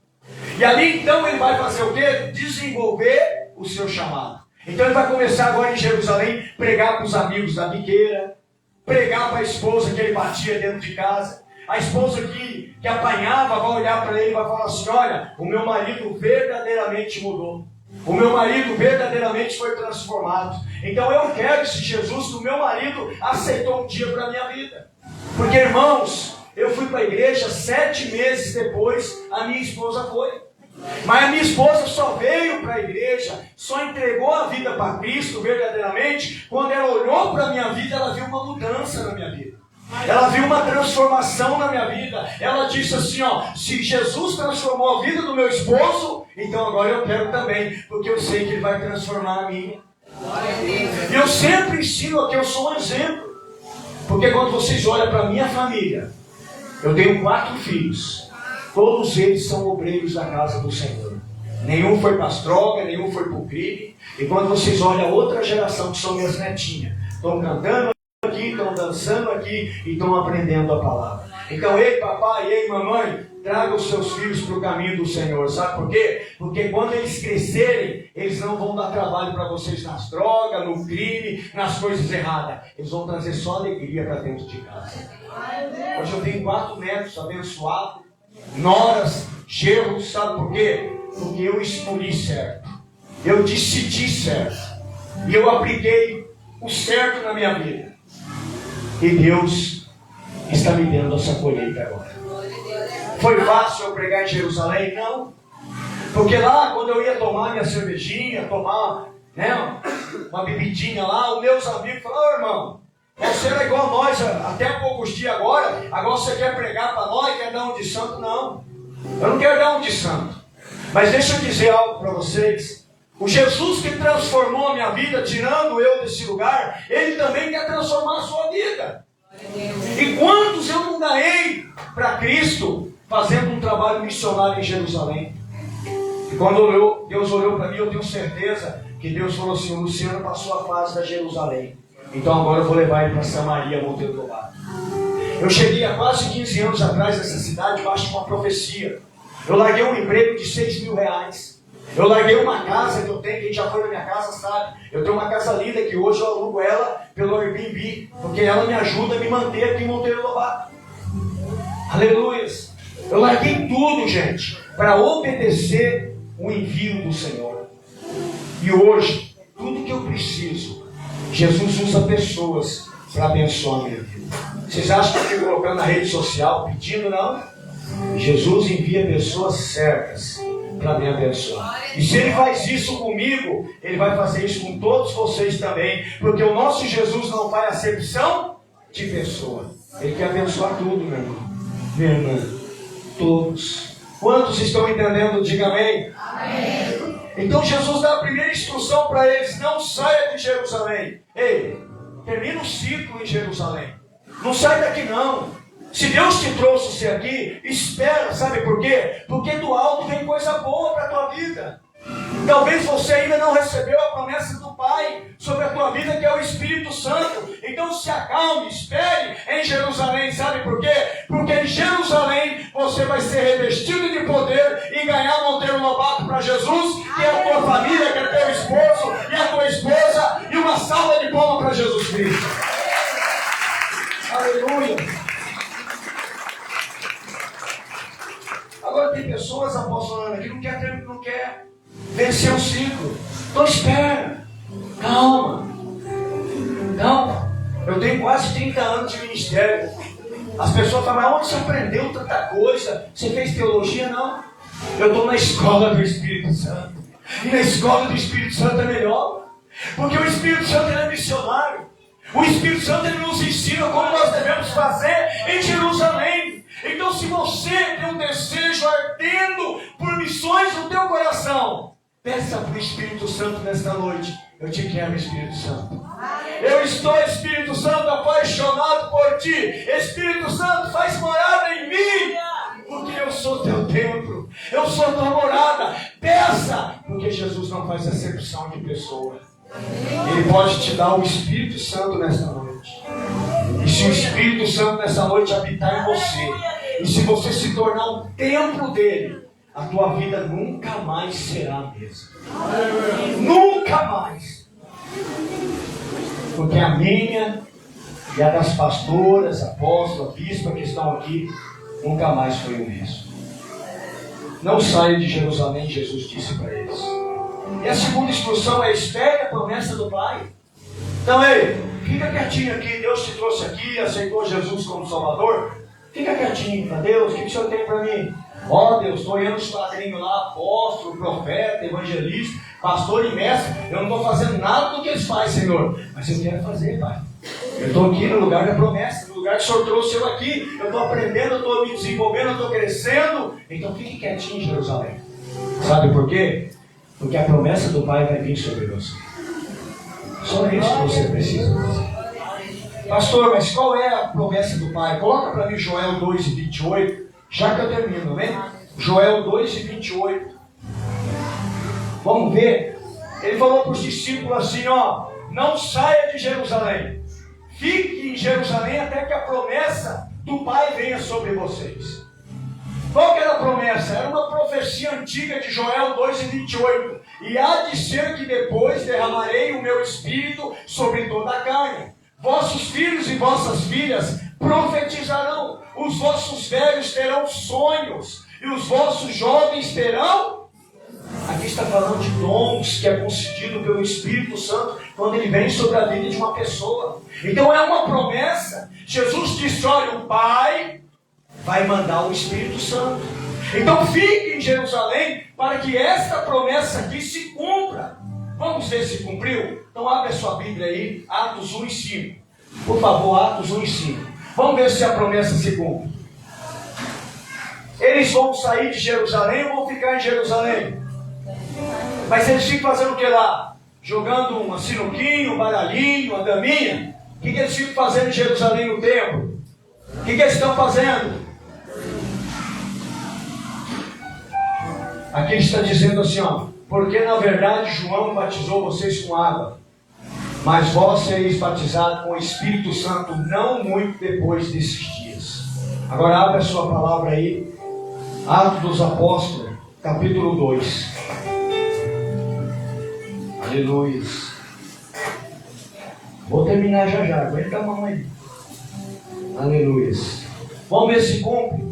E ali então ele vai fazer o quê? Desenvolver o seu chamado. Então ele vai começar agora em Jerusalém, pregar para os amigos da biqueira, pregar para a esposa que ele batia dentro de casa. A esposa que apanhava vai olhar para ele e vai falar assim: olha, o meu marido verdadeiramente mudou. O meu marido verdadeiramente foi transformado. Então eu quero esse Jesus que o meu marido aceitou um dia para a minha vida. Porque, irmãos, eu fui para a igreja 7 meses depois, a minha esposa foi. Mas a minha esposa só veio para a igreja, só entregou a vida para Cristo verdadeiramente, quando ela olhou para a minha vida, ela viu uma mudança na minha vida. Ela viu uma transformação na minha vida. Ela disse assim, se Jesus transformou a vida do meu esposo, então agora eu quero também, porque eu sei que ele vai transformar a minha. E eu sempre ensino que eu sou um exemplo. Porque quando vocês olham para a minha família, eu tenho 4 filhos. Todos eles são obreiros da casa do Senhor. Nenhum foi para as drogas, nenhum foi para o crime. E quando vocês olham a outra geração, que são minhas netinhas, estão cantando aqui, estão dançando aqui e estão aprendendo a palavra. Então, ei papai, ei mamãe, traga os seus filhos para o caminho do Senhor. Sabe por quê? Porque quando eles crescerem, eles não vão dar trabalho para vocês nas drogas, no crime, nas coisas erradas. Eles vão trazer só alegria para dentro de casa. Hoje eu tenho 4 netos abençoados, noras, genros, sabe por quê? Porque eu escolhi certo. Eu decidi certo. E eu apliquei o certo na minha vida. E Deus está me dando essa colheita agora. Foi fácil eu pregar em Jerusalém? Não. Porque lá, quando eu ia tomar minha cervejinha, tomar uma bebidinha lá, os meus amigos falaram: irmão, você era igual a nós até há poucos dias agora você quer pregar para nós, quer dar um de santo? Não. Eu não quero dar um de santo. Mas deixa eu dizer algo para vocês. O Jesus que transformou a minha vida, tirando eu desse lugar, Ele também quer transformar a sua vida. E quantos eu não ganhei para Cristo fazendo um trabalho missionário em Jerusalém? E quando Deus olhou para mim, eu tenho certeza que Deus falou assim: o Luciano passou a fase da Jerusalém, então agora eu vou levar ele para Samaria, Monteiro Lobato. Eu cheguei há quase 15 anos atrás nessa cidade, debaixo de uma profecia. Eu larguei um emprego de R$6.000. Eu larguei uma casa que eu tenho, quem já foi na minha casa sabe. Eu tenho uma casa linda que hoje eu alugo ela pelo Airbnb, porque ela me ajuda a me manter aqui em Monteiro Lobato. Aleluias. Eu larguei tudo, gente, para obedecer o envio do Senhor. E hoje, tudo que eu preciso, Jesus usa pessoas para abençoar a minha vida. Vocês acham que eu fico colocando na rede social pedindo? Não. Jesus envia pessoas certas para me abençoar. E se Ele faz isso comigo, Ele vai fazer isso com todos vocês também. Porque o nosso Jesus não faz acepção de pessoa. Ele quer abençoar tudo, meu irmão. Minha irmã. Todos. Quantos estão entendendo? Diga amém. Amém. Então Jesus dá a primeira instrução para eles: não saia de Jerusalém. Ei, termina o ciclo em Jerusalém. Não sai daqui não. Se Deus te trouxe você aqui, espera, sabe por quê? Porque do alto vem coisa boa para a tua vida. Talvez você ainda não recebeu a promessa do Pai sobre a tua vida, que é o Espírito Santo. Então se acalme, espere em Jerusalém. Sabe por quê? Porque em Jerusalém você vai ser revestido de poder e ganhar Monteiro Lobato para Jesus, que é a tua família, que é teu esposo e a tua esposa, e uma salva de palmas para Jesus Cristo. Aleluia. Agora tem pessoas, apóstolo Ana, que não quer vencer o ciclo. Então espera. Calma. Eu tenho quase 30 anos de ministério. As pessoas falam: mas onde você aprendeu tanta coisa? Você fez teologia? Não. Eu estou na escola do Espírito Santo. E na escola do Espírito Santo é melhor. Porque o Espírito Santo ele é missionário. O Espírito Santo ele nos ensina como nós devemos fazer em Jerusalém. Então, se você tem um desejo ardendo por missões no teu coração, peça para o Espírito Santo nesta noite: eu te quero, Espírito Santo. Eu estou, Espírito Santo, apaixonado por ti. Espírito Santo, faz morada em mim, porque eu sou teu templo, eu sou tua morada. Peça, porque Jesus não faz acepção de pessoa. Ele pode te dar o Espírito Santo nesta noite. E se o Espírito Santo nessa noite habitar em você, e se você se tornar um templo dele, a tua vida nunca mais será a mesma. Nunca mais. Porque a minha e a das pastoras, apóstolas, bispas que estão aqui, nunca mais foi o mesmo. Não saia de Jerusalém, Jesus disse para eles. E a segunda instrução é: espere a promessa do Pai. Então, ei, fica quietinho aqui. Deus te trouxe aqui, aceitou Jesus como Salvador. Fica quietinho para Deus. O que o Senhor tem para mim? Ó Deus, estou olhando os padrinhos lá, apóstolo, profeta, evangelista, pastor e mestre. Eu não estou fazendo nada do que eles fazem, Senhor. Mas eu quero fazer, Pai. Eu estou aqui no lugar da promessa, no lugar que o Senhor trouxe eu aqui. Eu estou aprendendo, eu estou me desenvolvendo, eu estou crescendo. Então fique quietinho em Jerusalém. Sabe por quê? Porque a promessa do Pai vai vir sobre você. Só isso que você precisa fazer. Pastor, mas qual é a promessa do Pai? Coloca para mim Joel 2:28, já que eu termino, amém? Joel 2:28. Vamos ver. Ele falou para os discípulos assim, ó: não saia de Jerusalém. Fique em Jerusalém até que a promessa do Pai venha sobre vocês. Qual que era a promessa? Era uma profecia antiga de Joel 2:28. E há de ser que depois derramarei o meu espírito sobre toda a carne. Vossos filhos e vossas filhas profetizarão. Os vossos velhos terão sonhos. E os vossos jovens terão... Aqui está falando de dons que é concedido pelo Espírito Santo quando ele vem sobre a vida de uma pessoa. Então é uma promessa. Jesus disse: olha, o Pai vai mandar o Espírito Santo. Então fique em Jerusalém para que esta promessa aqui se cumpra. Vamos ver se cumpriu? Então abre a sua Bíblia aí, Atos 1:5. Por favor, Atos 1:5. Vamos ver se a promessa se cumpre. Eles vão sair de Jerusalém ou vão ficar em Jerusalém? Mas eles ficam fazendo o que lá? Jogando uma sinuquinha, um baralhinho, uma daminha. O que eles ficam fazendo em Jerusalém no templo? O que eles estão fazendo? Aqui ele está dizendo assim, ó, porque na verdade João batizou vocês com água, mas vós sereis batizados com o Espírito Santo não muito depois desses dias. Agora abre a sua palavra aí, Atos dos Apóstolos, capítulo 2. Aleluia. Vou terminar já, aguenta a mão aí. Aleluia. Vamos ver se cumpre.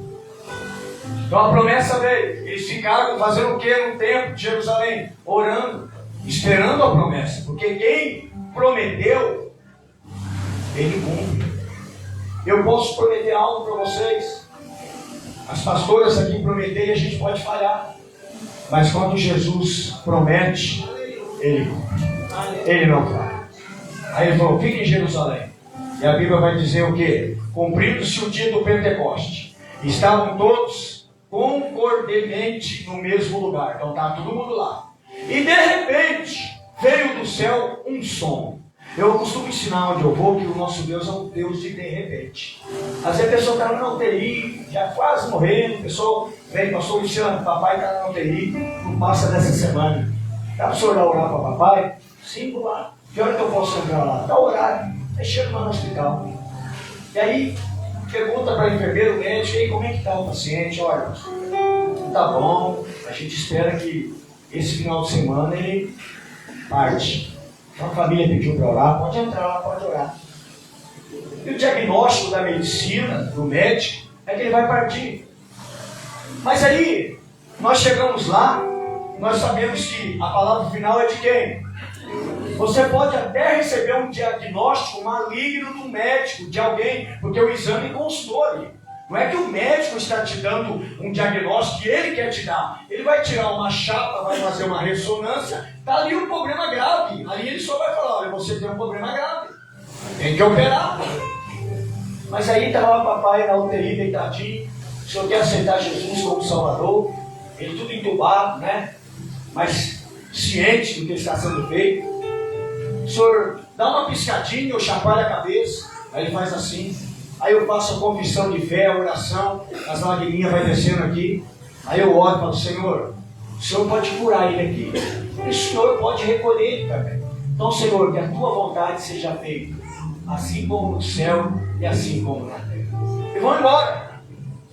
Então a promessa veio. Eles ficaram fazendo o que no templo de Jerusalém? Orando, esperando a promessa. Porque quem prometeu, ele cumpre. Eu posso prometer algo para vocês. As pastoras aqui prometeram e a gente pode falhar. Mas quando Jesus promete, ele cumpre. Ele não falha. Aí ele falou, fique em Jerusalém. E a Bíblia vai dizer o quê? Cumprindo-se o dia do Pentecoste. Estavam todos concordemente no mesmo lugar. Então está todo mundo lá. E de repente veio do céu um som. Eu costumo ensinar onde eu vou que o nosso Deus é um Deus de repente. Às vezes a pessoa está na UTI, já quase morrendo, a pessoa vem, pastor Luciano, papai está na UTI, não passa dessa semana. Dá para o senhor orar para papai? Sim, vou lá. Que hora que eu posso entrar lá? Dá o horário. Aí chega lá no hospital. E aí pergunta para o enfermeiro, o médico, e aí, como é que está o paciente? Olha, tá bom, a gente espera que esse final de semana ele parte. Então a família pediu para orar, pode entrar lá, pode orar. E o diagnóstico da medicina, do médico, é que ele vai partir. Mas aí, nós chegamos lá, nós sabemos que a palavra final é de quem? Você pode até receber um diagnóstico maligno do médico, de alguém, porque o exame constou ali. Não é que o médico está te dando um diagnóstico que ele quer te dar. Ele vai tirar uma chapa, vai fazer uma ressonância, está ali um problema grave. Ali ele só vai falar, olha, você tem um problema grave, tem que operar. Mas aí está lá o papai na UTI, deitadinho, o senhor quer aceitar Jesus como Salvador, ele tudo entubado, né? Mas ciente do que está sendo feito. O senhor dá uma piscadinha, eu chacoalho a cabeça, aí ele faz assim. Aí eu faço a confissão de fé, a oração, as lagriminhas vai descendo aqui. Aí eu oro e falo, Senhor, o Senhor pode curar ele aqui. E o Senhor pode recolher ele também. Então, Senhor, que a tua vontade seja feita, assim como no céu e assim como na terra. E vão embora.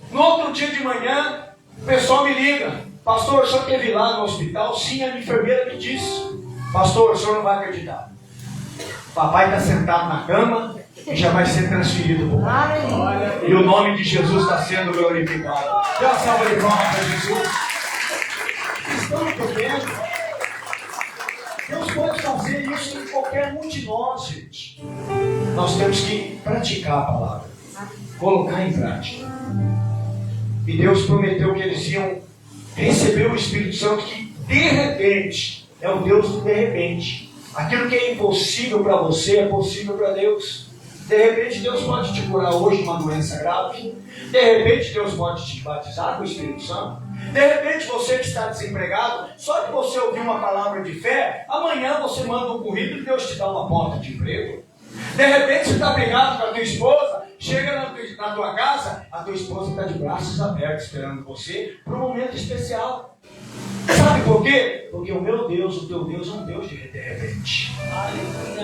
No outro dia de manhã, o pessoal me liga. Pastor, o senhor esteve lá no hospital? Sim, a enfermeira me disse. Pastor, o senhor não vai acreditar. Papai está sentado na cama e já vai ser transferido para o Pai. E o nome de Jesus está sendo glorificado. Dê uma salva de palmas para Jesus. Estão entendendo? Deus pode fazer isso em qualquer um de nós, gente. Nós temos que praticar a palavra, colocar em prática. E Deus prometeu que eles iam receber o Espírito Santo, que de repente é o Deus do de repente. Aquilo que é impossível para você é possível para Deus. De repente Deus pode te curar hoje de uma doença grave. De repente Deus pode te batizar com o Espírito Santo. De repente você que está desempregado, só que você ouviu uma palavra de fé, amanhã você manda um currículo e Deus te dá uma porta de emprego. De repente você está brigado com a tua esposa, chega na tua casa, a tua esposa está de braços abertos esperando você para um momento especial. Sabe por quê? Porque o meu Deus, o teu Deus é um Deus de repente.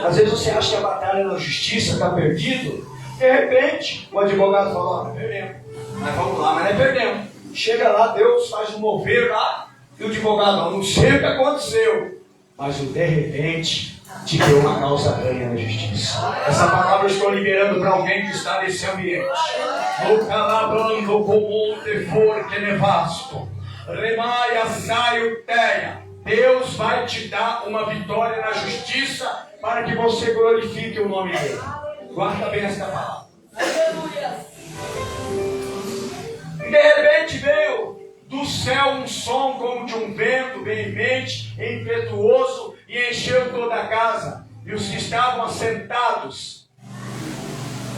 Às vezes você acha que a batalha na justiça está perdido. De repente, o advogado fala, ó, perdemos. Mas vamos lá, mas não é perdemos. Chega lá, Deus faz um mover lá, e o advogado, não sei o que aconteceu, mas o de repente te deu uma causa ganha na justiça. Essa palavra eu estou liberando para alguém que está nesse ambiente. No calabando como um defor que nevasto. Remaia saio teia. Deus vai te dar uma vitória na justiça para que você glorifique o nome dele. Guarda bem essa palavra. Aleluia. E de repente veio do céu um som como de um vento veemente, impetuoso, e encheu toda a casa. E os que estavam assentados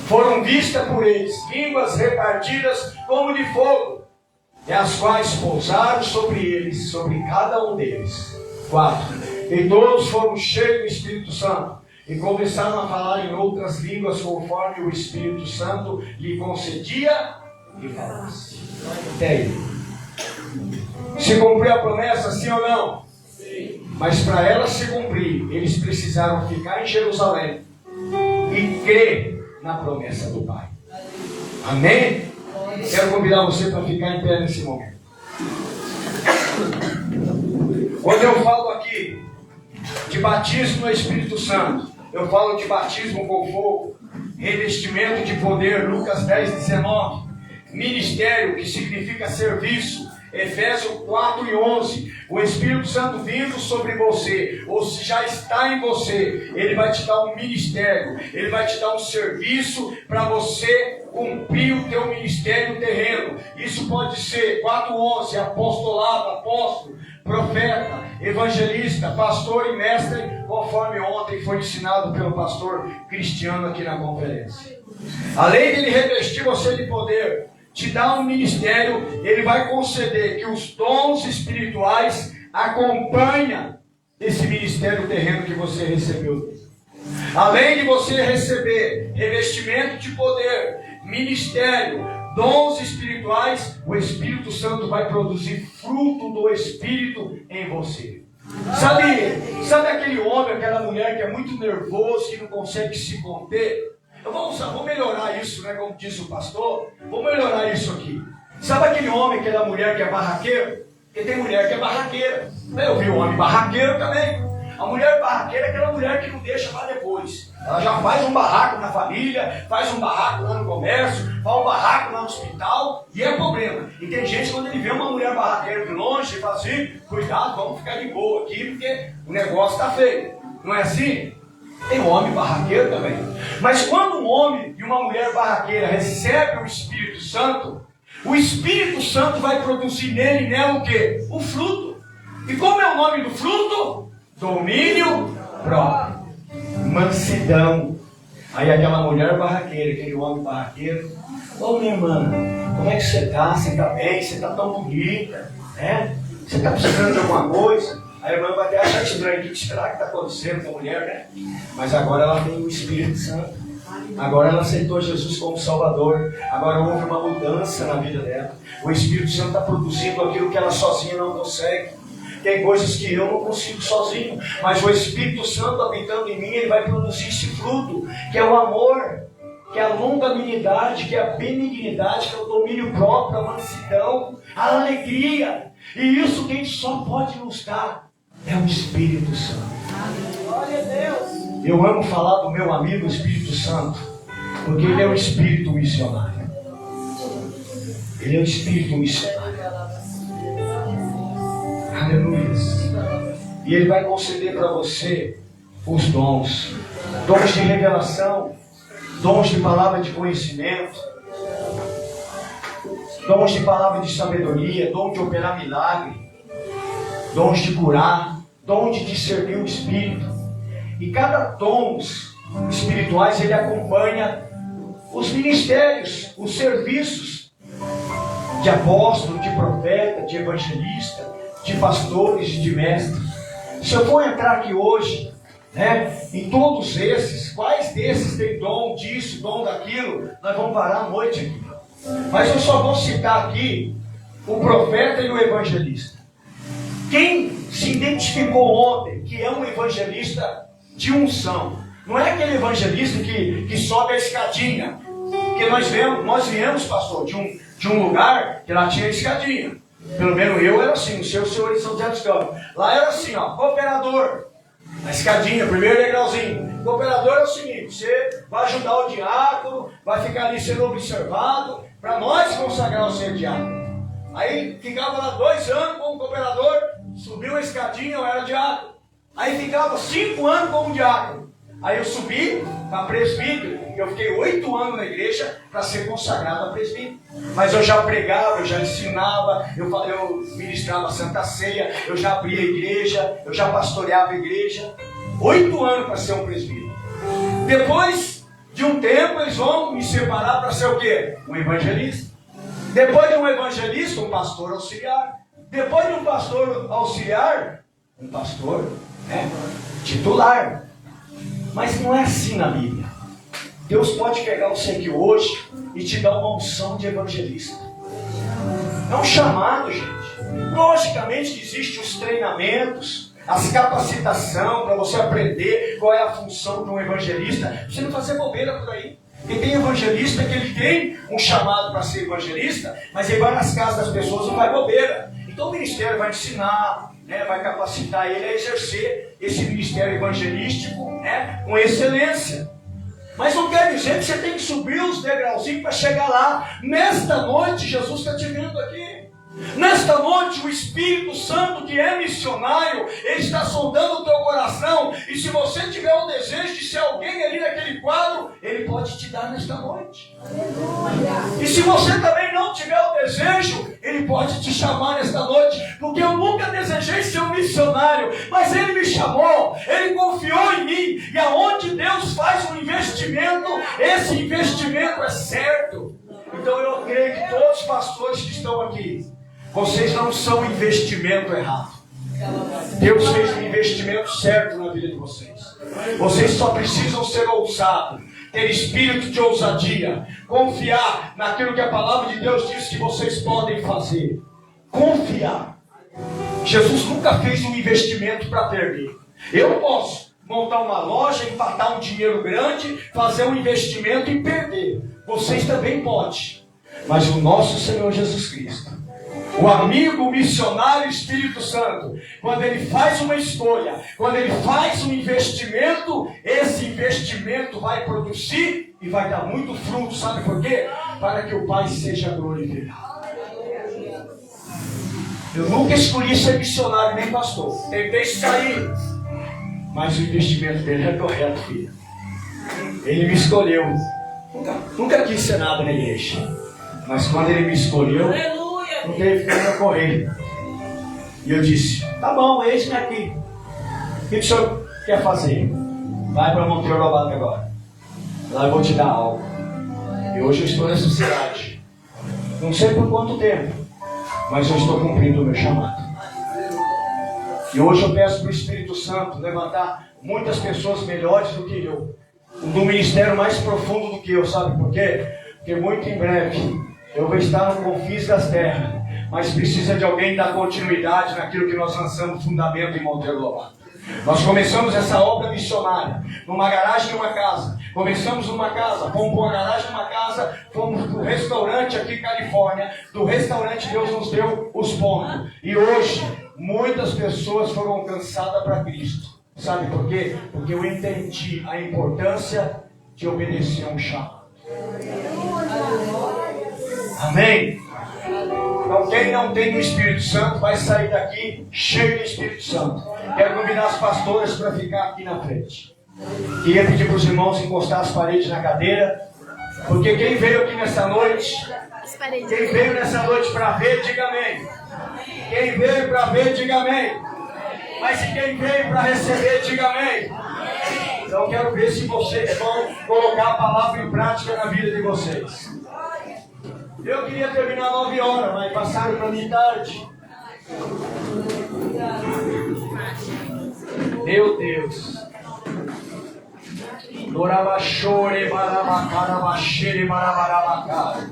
foram vistas por eles línguas repartidas como de fogo, e as quais pousaram sobre eles, sobre cada um deles. 4. E todos foram cheios do Espírito Santo e começaram a falar em outras línguas conforme o Espírito Santo lhe concedia e falasse. Até aí. Se cumpriu a promessa, sim ou não? Sim. Mas para ela se cumprir, eles precisaram ficar em Jerusalém e crer na promessa do Pai. Amém? Quero convidar você para ficar em pé nesse momento. Quando eu falo aqui de batismo no Espírito Santo, eu falo de batismo com fogo, revestimento de poder, Lucas 10:19, ministério, que significa serviço, Efésios 4:11, o Espírito Santo vindo sobre você, ou se já está em você, ele vai te dar um ministério, ele vai te dar um serviço para você cumprir o teu ministério terreno. Isso pode ser 4:11, apostolado, apóstolo, profeta, evangelista, pastor e mestre, conforme ontem foi ensinado pelo pastor Cristiano aqui na conferência. Além de ele revestir você de poder, te dá um ministério, ele vai conceder que os dons espirituais acompanhem esse ministério terreno que você recebeu. Além de você receber revestimento de poder, ministério, dons espirituais, o Espírito Santo vai produzir fruto do Espírito em você. Sabe aquele homem, aquela mulher que é muito nervoso, que não consegue se conter? Vou melhorar isso, né? Como disse o pastor, vou melhorar isso aqui. Sabe aquele homem, aquela mulher que é barraqueiro? Porque tem mulher que é barraqueira. Eu vi um homem barraqueiro também. A mulher barraqueira é aquela mulher que não deixa para depois. Ela já faz um barraco na família, faz um barraco lá no comércio, faz um barraco lá no hospital, e é problema. E tem gente, quando ele vê uma mulher barraqueira de longe, ele fala assim: cuidado, vamos ficar de boa aqui, porque o negócio está feio. Não é assim? Tem homem barraqueiro também. Mas quando um homem e uma mulher barraqueira recebem o Espírito Santo, o Espírito Santo vai produzir nele e nela o quê? O fruto. E como é o nome do fruto? Domínio próprio. Mansidão. Aí aquela mulher barraqueira, aquele homem barraqueiro: ô minha irmã, como é que você está? Você está bem? Você está tão bonita? Você está precisando de alguma coisa? A irmã vai até achar estranho: o que será que está acontecendo com a mulher, né? Mas agora ela tem o Espírito Santo. Agora ela aceitou Jesus como Salvador. Agora houve uma mudança na vida dela. O Espírito Santo está produzindo aquilo que ela sozinha não consegue. Tem coisas que eu não consigo sozinho, mas o Espírito Santo habitando em mim, ele vai produzir esse fruto, que é o amor, que é a longanimidade, que é a benignidade, que é o domínio próprio, a mansidão, a alegria. E isso quem só pode nos dar é o Espírito Santo. Glória a Deus. Eu amo falar do meu amigo Espírito Santo, porque ele é o Espírito missionário. Ele é o Espírito missionário. Aleluia. E ele vai conceder para você os dons. Dons de revelação, dons de palavra de conhecimento, dons de palavra de sabedoria, dom de operar milagre, dons de curar, dom de discernir o Espírito. E cada dom espirituais, ele acompanha os ministérios, os serviços de apóstolo, de profeta, de evangelista, de pastores, de mestres. Se eu for entrar aqui hoje, em todos esses, quais desses tem dom disso, dom daquilo, nós vamos parar a noite aqui. Mas eu só vou citar aqui o profeta e o evangelista. Quem se identificou ontem que é um evangelista de unção, não é aquele evangelista que sobe a escadinha, porque nós viemos, pastor, de um lugar que lá tinha escadinha. Pelo menos eu era assim, os senhores São José dos Campos. Lá era assim, cooperador. A escadinha, primeiro degrauzinho. Cooperador é o seguinte: você vai ajudar o diácono, vai ficar ali sendo observado, para nós consagrar o ser diácono. Aí ficava lá 2 anos como cooperador, subiu a escadinha, eu era diácono. Aí ficava 5 anos como diácono. Aí eu subi para presbítero, eu fiquei 8 anos na igreja para ser consagrado a presbítero. Mas eu já pregava, eu já ensinava, eu ministrava a Santa Ceia, eu já abria a igreja, eu já pastoreava a igreja. 8 anos para ser um presbítero. Depois de um tempo, eles vão me separar para ser o quê? Um evangelista. Depois de um evangelista, um pastor auxiliar. Depois de um pastor auxiliar, um pastor, né, titular. Mas não é assim na Bíblia. Deus pode pegar você aqui hoje e te dar uma unção de evangelista. É um chamado, gente. Logicamente que existem os treinamentos, as capacitação para você aprender qual é a função de um evangelista. Você não fazer bobeira por aí. E tem evangelista que ele tem um chamado para ser evangelista, mas ele vai nas casas das pessoas e não vai bobeira. Então o ministério vai ensinar, né, vai capacitar ele a exercer esse ministério evangelístico, né, com excelência. Mas não quer dizer que você tem que subir os degrauzinhos para chegar lá. Nesta noite, Jesus está te vendo aqui. Nesta noite, o Espírito Santo, que é missionário, ele está sondando o teu coração. E se você tiver o desejo de ser alguém ali naquele quadro, ele pode te dar nesta noite. Aleluia. E se você também não tiver o desejo, ele pode te chamar nesta noite. Porque eu nunca desejei ser um missionário, mas ele me chamou, ele confiou em mim. E aonde Deus faz um investimento, esse investimento é certo. Então eu creio que todos os pastores que estão aqui, vocês não são investimento errado. Deus fez um investimento certo na vida de vocês. Vocês só precisam ser ousados, ter espírito de ousadia, confiar naquilo que a palavra de Deus diz que vocês podem fazer. Confiar. Jesus nunca fez um investimento para perder. Eu posso montar uma loja, empatar um dinheiro grande, fazer um investimento e perder. Vocês também podem. Mas o nosso Senhor Jesus Cristo, o amigo missionário Espírito Santo, quando ele faz uma escolha, quando ele faz um investimento, esse investimento vai produzir e vai dar muito fruto. Sabe por quê? Para que o Pai seja glorificado. Eu nunca escolhi ser missionário nem pastor. Tentei sair, mas o investimento dele é correto, filho. Ele me escolheu. Nunca quis ser nada na igreja. Mas quando ele me escolheu, não teve que eu correr. E eu disse, tá bom, eis-me aqui. O que o senhor quer fazer? Vai para Monteiro Lobato agora. Lá eu vou te dar algo. E hoje eu estou nessa cidade. Não sei por quanto tempo, mas eu estou cumprindo o meu chamado. E hoje eu peço para o Espírito Santo levantar muitas pessoas melhores do que eu. Do ministério mais profundo do que eu. Sabe por quê? Porque muito em breve eu vou estar no confins das terras, mas precisa de alguém dar continuidade naquilo que nós lançamos fundamento em Monteiro Lobato. Nós começamos essa obra missionária numa garagem de uma casa. Começamos numa casa, fomos para uma garagem de uma casa, fomos para o restaurante aqui em Califórnia. Do restaurante Deus nos deu os pontos. E hoje, muitas pessoas foram alcançadas para Cristo. Sabe por quê? Porque eu entendi a importância de obedecer a um chamado. Amém? Então quem não tem o Espírito Santo vai sair daqui cheio do Espírito Santo. Quero convidar as pastoras para ficar aqui na frente. Queria pedir para os irmãos encostar as paredes na cadeira. Porque quem veio aqui nessa noite, quem veio nessa noite para ver, diga amém. Quem veio para ver, diga amém. Mas e quem veio para receber, diga amém. Então quero ver se vocês vão colocar a palavra em prática na vida de vocês. Eu queria terminar 9 horas, mas passaram para mim tarde. Meu Deus. Dorabachore, barabacara, bachere, barabarabacá.